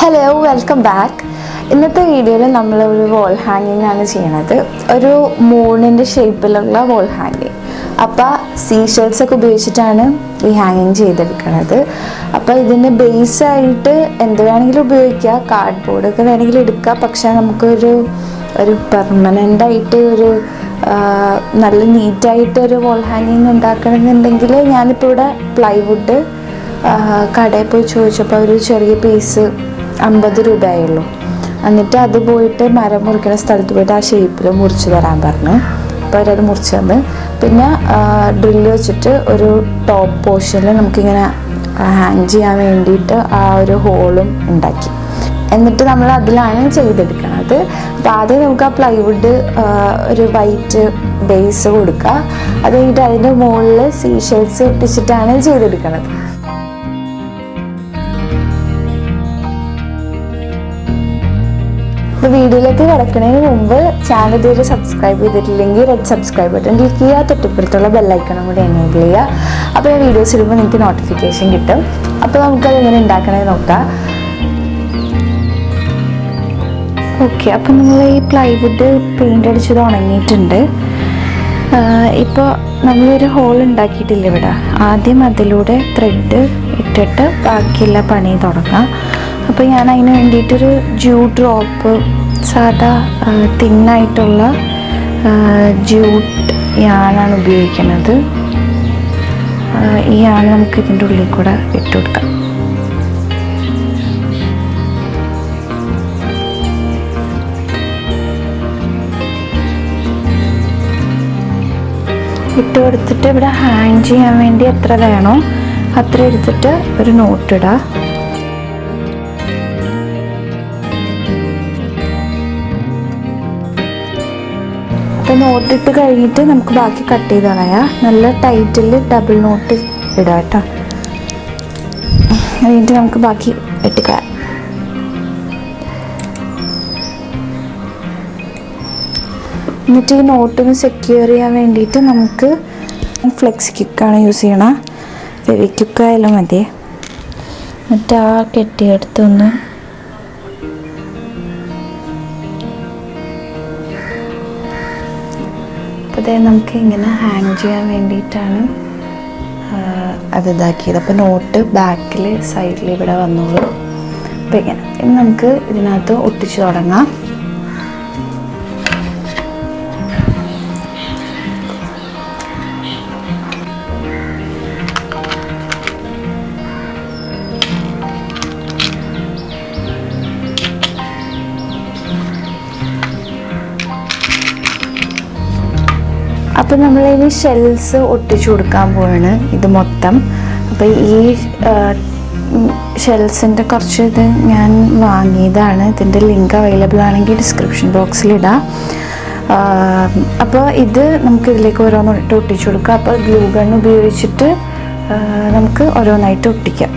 Hello, welcome back. ഇന്നത്തെ വീഡിയോയിൽ നമ്മൾ ഒരു wall hanging ആണ് ചെയ്യുന്നത്. ഒരു മൂണിന്റെ ഷേപ്പിലുള്ള wall hanging. അപ്പോൾ സീഷെൽസ് ഒക്കെ ഉപയോഗിച്ചിട്ടാണ് ഈ ഹാങ്ങിങ് ചെയ്തെടുക്കുന്നത്. അപ്പോൾ ഇതിന്റെ ബേസ് ആയിട്ട് എന്ത് വേണമെങ്കിലും ഉപയോഗിക്കാം, കാർഡ്ബോർഡ് ഒക്കെ വേണമെങ്കിലും എടുക്കാം. പക്ഷേ നമുക്കൊരു പെർമനന്റ് ആയിട്ട് ഒരു നല്ല നീറ്റായിട്ട് ഒരു wall hanging ഉണ്ടാക്കണമെന്നുണ്ടെങ്കിൽ ഞാനിപ്പോൾ ഇവിടെ പ്ലൈവുഡ് കടയിൽ പോയി ചോദിച്ചപ്പോൾ ഒരു ചെറിയ പീസ് 50 രൂപയുള്ളൂ. എന്നിട്ട് അത് പോയിട്ട് മരം മുറിക്കുന്ന സ്ഥലത്ത് പോയിട്ട് ആ ഷേപ്പിൽ മുറിച്ച് തരാൻ പറഞ്ഞു. അപ്പോൾ അവരത് മുറിച്ച് തന്ന് പിന്നെ ഡ്രില്ല് വെച്ചിട്ട് ഒരു ടോപ്പ് പോർഷനിൽ നമുക്കിങ്ങനെ ഹാങ് ചെയ്യാൻ വേണ്ടിയിട്ട് ആ ഒരു ഹോളും ഉണ്ടാക്കി. എന്നിട്ട് നമ്മൾ അതിലാണ് ചെയ്തെടുക്കുന്നത്. അപ്പോൾ ആദ്യം നമുക്ക് ആ പ്ലൈവുഡ് ഒരു വൈറ്റ് ബേസ് കൊടുക്കുക. അത് കഴിഞ്ഞിട്ട് അതിൻ്റെ മുകളിൽ സീഷെൽസ് ഒട്ടിച്ചിട്ടാണ് ചെയ്തെടുക്കുന്നത്. അപ്പോൾ വീഡിയോയിലേക്ക് കിടക്കുന്നതിന് മുമ്പ് ചാനൽ ഇതുവരെ സബ്സ്ക്രൈബ് ചെയ്തിട്ടില്ലെങ്കിൽ റെഡ് സബ്സ്ക്രൈബ് ബട്ടൺ ക്ലിക്ക് ചെയ്യുക, തൊട്ടപ്പുറത്തുള്ള ബെല്ലൈക്കണും കൂടി എനേബിൾ ചെയ്യുക. അപ്പോൾ ഞാൻ വീഡിയോസ് ഇടുമ്പോൾ നിങ്ങൾക്ക് നോട്ടിഫിക്കേഷൻ കിട്ടും. അപ്പോൾ നമുക്കത് എങ്ങനെ ഉണ്ടാക്കണമെന്ന് നോക്കാം. ഓക്കെ, അപ്പോൾ നമ്മൾ ഈ പ്ലൈവുഡ് പെയിൻ്റ് അടിച്ചത് ഉണങ്ങിയിട്ടുണ്ട്. ഇപ്പോൾ നമ്മളൊരു ഹോൾ ഉണ്ടാക്കിയിട്ടില്ല ഇവിടെ. ആദ്യം അതിലൂടെ ത്രെഡ് ഇട്ടിട്ട് ബാക്കിയുള്ള പണി തുടങ്ങാം. അപ്പോൾ ഞാൻ അതിന് വേണ്ടിയിട്ടൊരു ജൂട്ട് റോപ്പ്, സാധാ തിന്നായിട്ടുള്ള ജൂട്ട് യാണാണ് ഉപയോഗിക്കുന്നത്. ഈ യാണ് നമുക്ക് ഇതിൻ്റെ ഉള്ളിൽ കൂടെ ഇട്ട് കൊടുക്കാം. ഇട്ട് കൊടുത്തിട്ട് ഇവിടെ ഹാങ് ചെയ്യാൻ വേണ്ടി എത്ര വേണോ അത്ര എടുത്തിട്ട് ഒരു നോട്ടിടുക. അപ്പോൾ നോട്ടിട്ട് കഴിഞ്ഞിട്ട് നമുക്ക് ബാക്കി കട്ട് ചെയ്ത് കളയാം. നല്ല ടൈറ്റിൽ ഡബിൾ നോട്ട് ഇടാം കേട്ടോ. കഴിഞ്ഞിട്ട് നമുക്ക് ബാക്കി ഇട്ടിക്കളയാം. എന്നിട്ട് ഈ നോട്ടൊന്ന് സെക്യൂർ ചെയ്യാൻ വേണ്ടിയിട്ട് നമുക്ക് ഫ്ലെക്സ് ക്വിക്കാണ് യൂസ് ചെയ്യണം. ഫെവിക്വിക്കായാലും മതി. എന്നിട്ട് ആ കെട്ടിയെടുത്തൊന്ന് അപ്പോൾ നമുക്ക് ഇങ്ങനെ ഹാങ് ചെയ്യാൻ വേണ്ടിയിട്ടാണ് അത് ഇതാക്കിയത്. അപ്പോൾ നോട്ട് ബാക്കിൽ സൈഡിൽ ഇവിടെ വന്നോളൂ. അപ്പോൾ ഇനി നമുക്ക് ഇതിനകത്ത് ഒട്ടിച്ച് തുടങ്ങാം. അപ്പോൾ നമ്മളിനി ഷെൽസ് ഒട്ടിച്ചു കൊടുക്കാൻ പോവാണ് ഇത് മൊത്തം. അപ്പോൾ ഈ ഷെൽസിൻ്റെ കുറച്ച് ഇത് ഞാൻ വാങ്ങിയതാണ്. ഇതിൻ്റെ ലിങ്ക് അവൈലബിൾ ആണെങ്കിൽ ഡിസ്ക്രിപ്ഷൻ ബോക്സിലിടാം. അപ്പോൾ ഇത് നമുക്ക് ഇതിലേക്ക് ഓരോന്നായിട്ട് ഒട്ടിച്ചു കൊടുക്കാം. അപ്പോൾ ഗ്ലൂ ഗൺ ഉപയോഗിച്ചിട്ട് നമുക്ക് ഓരോന്നായിട്ട് ഒട്ടിക്കാം.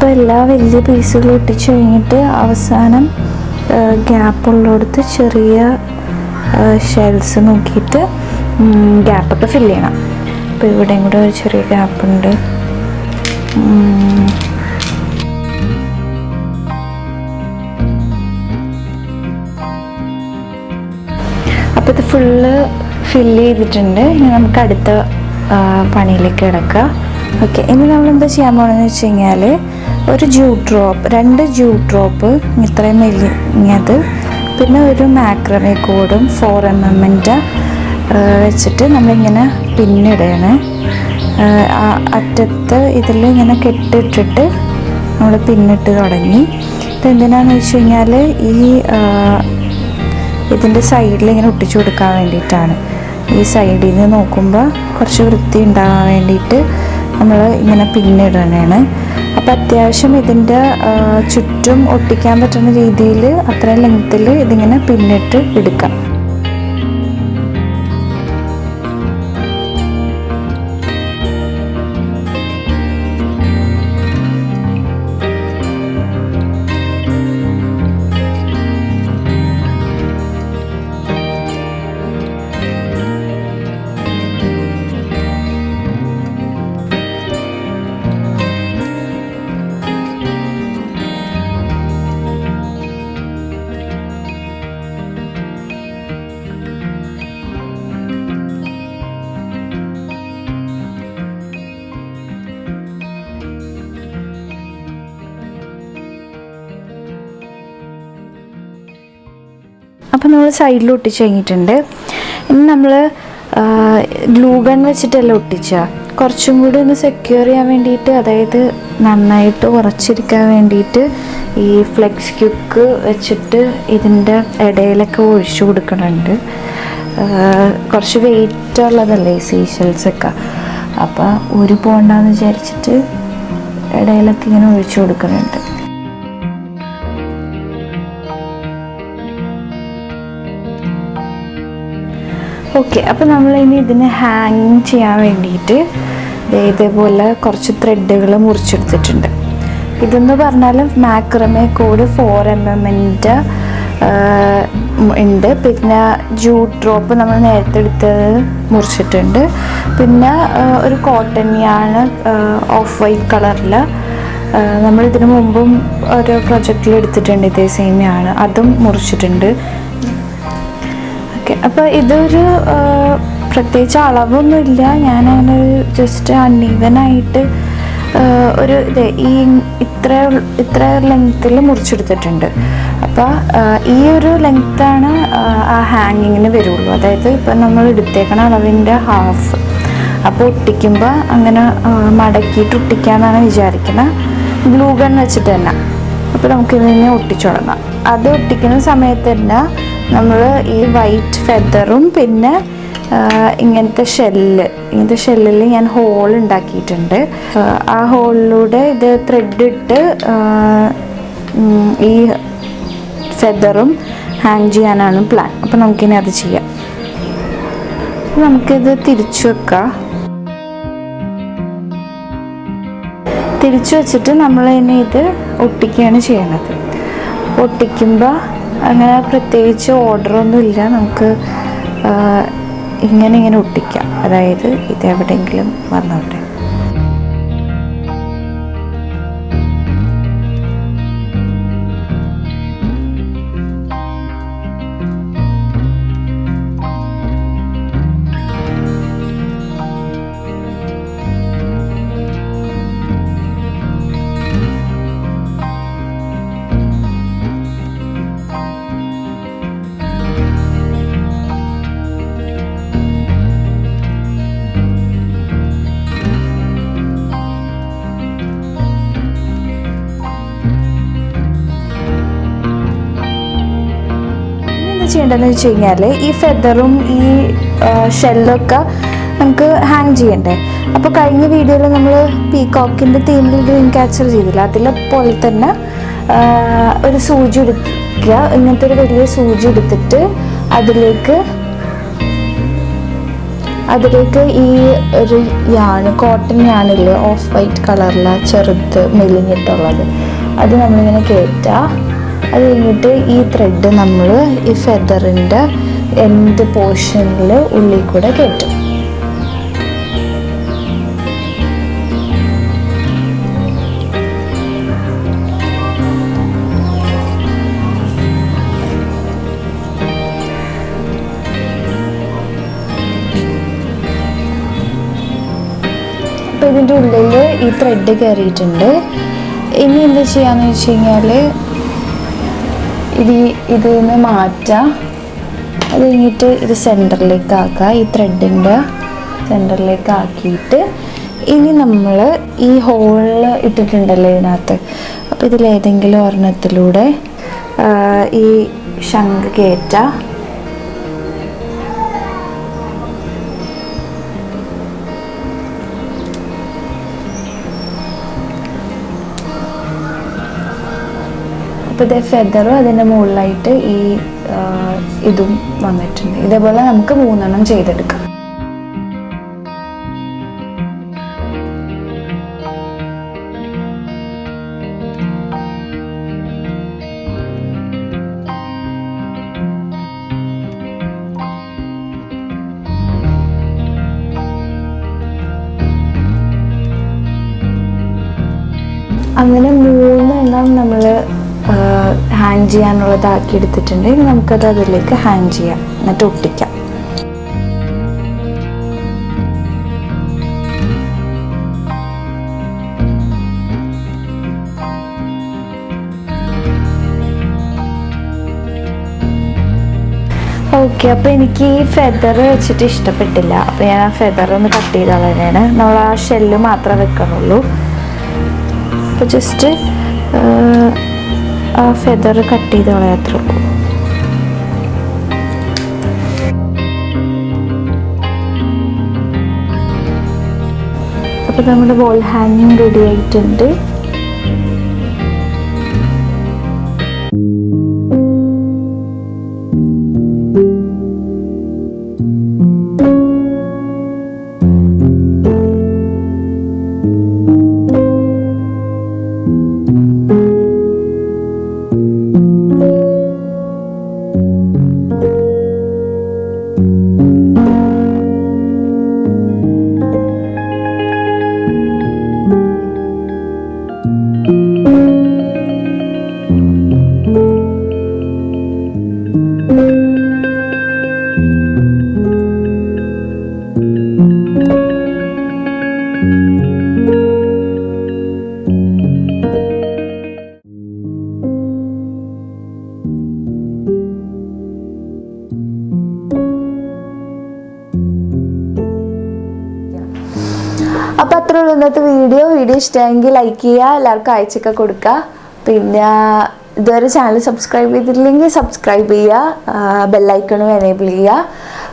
അപ്പോൾ എല്ലാ വലിയ പീസുകളും ഒട്ടിച്ച് കഴിഞ്ഞിട്ട് അവസാനം ഗ്യാപ്പുള്ളിടത്ത് ചെറിയ ഷെൽസ് നോക്കിയിട്ട് ഗ്യാപ്പൊക്കെ ഫില്ല് ചെയ്യണം. അപ്പോൾ ഇവിടെയും കൂടെ ഒരു ചെറിയ ഗ്യാപ്പുണ്ട്. അപ്പോൾ ഇത് ഫുള്ള് ഫില്ല് ചെയ്തിട്ടുണ്ട്. ഇനി നമുക്ക് അടുത്ത പണിയിലേക്ക് കിടക്കാം. ഓക്കെ, ഇനി നമ്മളെന്താ ചെയ്യാൻ പോകണമെന്ന് വെച്ച് കഴിഞ്ഞാൽ ഒരു ജൂട്ട് ഡ്രോപ്പ്, 2 ജൂട്ട് ഡ്രോപ്പ് ഇത്രയും മെലിഞ്ഞത്, പിന്നെ ഒരു മാക്രമേ കോഡും 4 mm വെച്ചിട്ട് നമ്മളിങ്ങനെ പിന്നിടുകയാണ്. അറ്റത്ത് ഇതിൽ ഇങ്ങനെ കെട്ടിട്ടിട്ട് നമ്മൾ പിന്നിട്ട് തുടങ്ങി. ഇതെന്തിനാണെന്ന് വെച്ച് കഴിഞ്ഞാൽ ഇതിൻ്റെ സൈഡിൽ ഇങ്ങനെ ഒട്ടിച്ചു കൊടുക്കാൻ വേണ്ടിയിട്ടാണ്. ഈ സൈഡിൽ നിന്ന് നോക്കുമ്പോൾ കുറച്ച് വൃത്തി ഉണ്ടാകാൻ വേണ്ടിയിട്ട് നമ്മൾ ഇങ്ങനെ പിന്നിടണതാണ്. അപ്പോൾ അത്യാവശ്യം ഇതിൻ്റെ ചുറ്റും ഒട്ടിക്കാൻ പറ്റുന്ന രീതിയിൽ അത്രയും ലെങ്ത്തിൽ ഇതിങ്ങനെ പിന്നിട്ട് എടുക്കാം. അപ്പോൾ നമ്മൾ സൈഡിൽ ഒട്ടിച്ച് കഴിഞ്ഞിട്ടുണ്ട്. ഇനി നമ്മൾ ഗ്ലൂ ഗൺ വെച്ചിട്ടല്ല ഒട്ടിച്ച, കുറച്ചും കൂടി ഒന്ന് സെക്യൂർ ചെയ്യാൻ വേണ്ടിയിട്ട്, അതായത് നന്നായിട്ട് ഉറച്ചിരിക്കാൻ വേണ്ടിയിട്ട് ഈ ഫ്ലെക്സ് ക്വിക്ക് വെച്ചിട്ട് ഇതിൻ്റെ ഇടയിലൊക്കെ ഒഴിച്ചു കൊടുക്കുന്നുണ്ട്. കുറച്ച് വെയിറ്റ് ഉള്ളതല്ലേ ഈ സീഷെൽസൊക്കെ, അപ്പോൾ ഒരു പോണ്ടെന്ന് വിചാരിച്ചിട്ട് ഇടയിലൊക്കെ ഇങ്ങനെ ഒഴിച്ചു കൊടുക്കുന്നുണ്ട്. ഓക്കെ, അപ്പോൾ നമ്മളിനി ഇതിനെ ഹാങ് ചെയ്യാൻ വേണ്ടിയിട്ട് ഇതേപോലെ കുറച്ച് ത്രെഡുകൾ മുറിച്ചെടുത്തിട്ടുണ്ട്. ഇതെന്ന് പറഞ്ഞാൽ മാക്രമേ കോഡ് 4 mm ഉണ്ട്. പിന്നെ ജൂട്ട് ഡ്രോപ്പ് നമ്മൾ നേരത്തെ എടുത്തത് മുറിച്ചിട്ടുണ്ട്. പിന്നെ ഒരു കോട്ടൺ യാണ് ഓഫ് വൈറ്റ് കളറിൽ നമ്മളിതിനു മുമ്പും ഒരു പ്രൊജക്റ്റിൽ എടുത്തിട്ടുണ്ട്, ഇതേ സെയിം ആണ്, അതും മുറിച്ചിട്ടുണ്ട്. ഓക്കെ, അപ്പോൾ ഇതൊരു പ്രത്യേകിച്ച് അളവൊന്നുമില്ല, ഞാനങ്ങനെ ജസ്റ്റ് അൺഈവനായിട്ട് ഒരു ഇത്ര ലെങ്ത്തിൽ മുറിച്ചെടുത്തിട്ടുണ്ട്. അപ്പോൾ ഈ ഒരു ലെങ്ത്താണ് ആ ഹാങ്ങിങ്ങിന് വരുള്ളൂ, അതായത് ഇപ്പം നമ്മൾ എടുത്തേക്കണ അളവിൻ്റെ ഹാഫ്. അപ്പോൾ ഒട്ടിക്കുമ്പോൾ അങ്ങനെ മടക്കിയിട്ട് ഒട്ടിക്കാമെന്നാണ് വിചാരിക്കുന്നത്, ഗ്ലൂ ഗൺ വെച്ചിട്ട് തന്നെ. അപ്പോൾ നമുക്കിതിനെ ഒട്ടിച്ചു തുടങ്ങാം. അത് ഒട്ടിക്കുന്ന സമയത്ത് തന്നെ നമ്മൾ ഈ വൈറ്റ് ഫെദറും പിന്നെ ഇങ്ങനത്തെ ഷെല്ലിൽ ഞാൻ ഹോൾ ഉണ്ടാക്കിയിട്ടുണ്ട്. ആ ഹോളിലൂടെ ഇത് ത്രെഡ് ഇട്ട് ഈ ഫെദറും ഹാങ് ചെയ്യാനാണ് പ്ലാൻ. അപ്പോൾ നമുക്കിനി അത് ചെയ്യാം. നമുക്കിത് തിരിച്ചു വെക്കാം. തിരിച്ചു വെച്ചിട്ട് നമ്മൾ ഇനി ഇത് ഒട്ടിക്കുകയാണ് ചെയ്യണത്. ഒട്ടിക്കുമ്പോൾ അങ്ങനെ പ്രത്യേകിച്ച് ഓർഡറൊന്നുമില്ല, നമുക്ക് ഇങ്ങനെ ഒട്ടിക്കാം, അതായത് ഇത് എവിടെയെങ്കിലും വന്നോട്ടെ. ചെയ്യേണ്ടതെന്ന് വെച്ച് കഴിഞ്ഞാൽ ഈ ഫെദറും ഈ ഷെല്ലൊക്കെ നമുക്ക് ഹാങ് ചെയ്യണ്ടേ. അപ്പോൾ കഴിഞ്ഞ വീഡിയോയിൽ നമ്മൾ പീകോക്കിൻ്റെ തീമിൽ ഡ്രീം ക്യാച്ചർ ചെയ്തില്ല, അതിലെ തന്നെ ഒരു സൂചി എടുക്കുക, ഇങ്ങനത്തെ ഒരു വലിയ സൂചി എടുത്തിട്ട് അതിലേക്ക് അതിലേക്ക് ഈ ഒരു കോട്ടൺ യാണില്ലേ, ഓഫ് വൈറ്റ് കളറിലെ ചെറുത് മെലിഞ്ഞിട്ടുള്ളത്, അത് നമ്മളിങ്ങനെ കയറ്റുക. അത് കഴിഞ്ഞിട്ട് ഈ ത്രെഡ് നമ്മൾ ഈ ഫെദറിൻ്റെ എൻഡ് പോർഷനിൽ ഉള്ളിൽ കൂടെ കയറ്റും. അപ്പോൾ ഇതിൻ്റെ ഉള്ളിൽ ഈ ത്രെഡ് കയറിയിട്ടുണ്ട്. ഇനി എന്താ ചെയ്യാന്ന് വെച്ച് കഴിഞ്ഞാൽ ഇതിൽ നിന്ന് മാറ്റാം. അത് കഴിഞ്ഞിട്ട് ഇത് സെൻറ്ററിലേക്ക് ആക്കുക, ഈ ത്രെഡിൻ്റെ സെൻറ്ററിലേക്ക് ആക്കിയിട്ട് ഇനി നമ്മൾ ഈ ഹോളിൽ ഇട്ടിട്ടുണ്ടല്ലോ ഇതിനകത്ത്, അപ്പോൾ ഇതിലേതെങ്കിലും ഒരെണ്ണത്തിലൂടെ ഈ ശംഖ് കയറ്റുക. അപ്പോൾ ഇത് ഫെദറും അതിൻ്റെ മുകളിലായിട്ട് ഈ ഇതും വന്നിട്ടുണ്ട്. ഇതേപോലെ നമുക്ക് 3 എണ്ണം ചെയ്തെടുക്കാം. അങ്ങനെ 3 എണ്ണം നമ്മൾ ഹാങ് ചെയ്യാനുള്ളതാക്കി എടുത്തിട്ടുണ്ട്. ഇനി നമുക്കത് അതിലേക്ക് ഹാങ് ചെയ്യാം, എന്നിട്ട് ഒട്ടിക്കാം. ഓക്കെ, അപ്പോൾ എനിക്ക് ഈ ഫെദർ വെച്ചിട്ട് ഇഷ്ടപ്പെട്ടില്ല. അപ്പോൾ ഞാൻ ആ ഫെദർ ഒന്ന് കട്ട് ചെയ്ത് കളയാണ്. നമ്മൾ ആ ഷെല്ല് മാത്രമേ വെക്കണുള്ളൂ. അപ്പോൾ ജസ്റ്റ് ആ ഫെദർ കട്ട് ചെയ്ത് കളയാത്രേ ഉള്ളൂ. അപ്പോൾ നമ്മുടെ വോൾ ഹാങ്ങിങ് റെഡി ആയിട്ടുണ്ട്. അപ്പോൾ അത്രേ ഉള്ളൂ ഇന്നത്തെ വീഡിയോ ഇഷ്ടമെങ്കിൽ ലൈക്ക് ചെയ്യുക, എല്ലാവർക്കും അയച്ചൊക്കെ കൊടുക്കുക. പിന്നെ ഇതുവരെ ചാനൽ സബ്സ്ക്രൈബ് ചെയ്തിട്ടില്ലെങ്കിൽ സബ്സ്ക്രൈബ് ചെയ്യുക, ബെല്ലൈക്കണും എനേബിൾ ചെയ്യുക.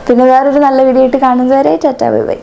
പിന്നെ വേറൊരു നല്ല വീഡിയോ ആയിട്ട് കാണുന്നതുവരെ ടാറ്റാ ബൈ ബൈ.